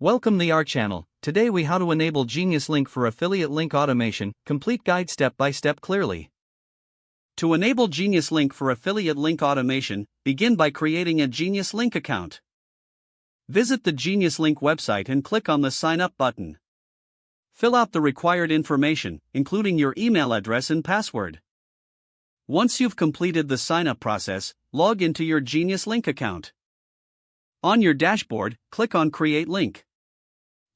Welcome to our channel. Today we how to enable Geniuslink for affiliate link automation, complete guide step by step clearly. To enable Geniuslink for affiliate link automation, begin by creating a Geniuslink account. Visit the Geniuslink website and click on the Sign Up button. Fill out the required information, including your email address and password. Once you've completed the sign-up process, log into your Geniuslink account. On your dashboard, click on Create Link.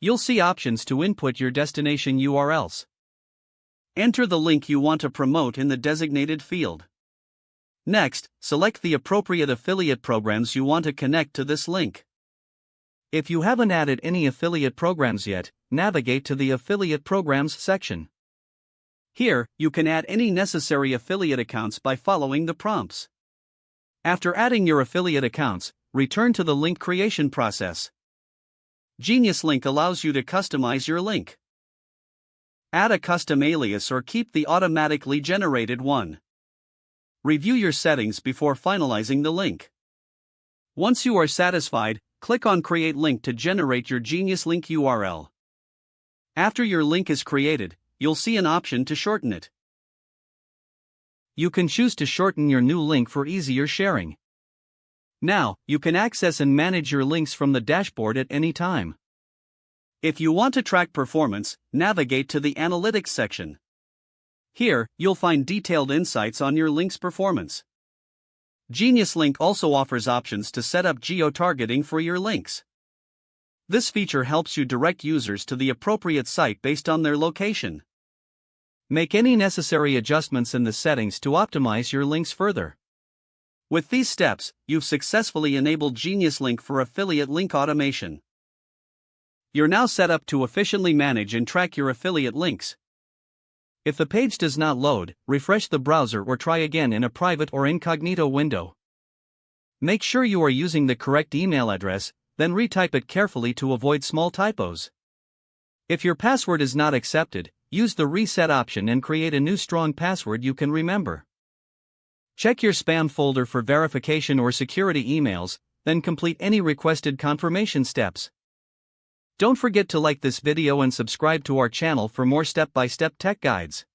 You'll see options to input your destination URLs. Enter the link you want to promote in the designated field. Next, select the appropriate affiliate programs you want to connect to this link. If you haven't added any affiliate programs yet, navigate to the Affiliate Programs section. Here, you can add any necessary affiliate accounts by following the prompts. After adding your affiliate accounts, return to the link creation process. Geniuslink allows you to customize your link. Add a custom alias or keep the automatically generated one. Review your settings before finalizing the link. Once you are satisfied, click on Create Link to generate your Geniuslink URL. After your link is created, you'll see an option to shorten it. You can choose to shorten your new link for easier sharing. Now, you can access and manage your links from the dashboard at any time. If you want to track performance, navigate to the Analytics section. Here, you'll find detailed insights on your link's performance. Geniuslink also offers options to set up geo-targeting for your links. This feature helps you direct users to the appropriate site based on their location. Make any necessary adjustments in the settings to optimize your links further. With these steps, you've successfully enabled Geniuslink for affiliate link automation. You're now set up to efficiently manage and track your affiliate links. If the page does not load, refresh the browser or try again in a private or incognito window. Make sure you are using the correct email address, then retype it carefully to avoid small typos. If your password is not accepted, use the reset option and create a new strong password you can remember. Check your spam folder for verification or security emails, then complete any requested confirmation steps. Don't forget to like this video and subscribe to our channel for more step-by-step tech guides.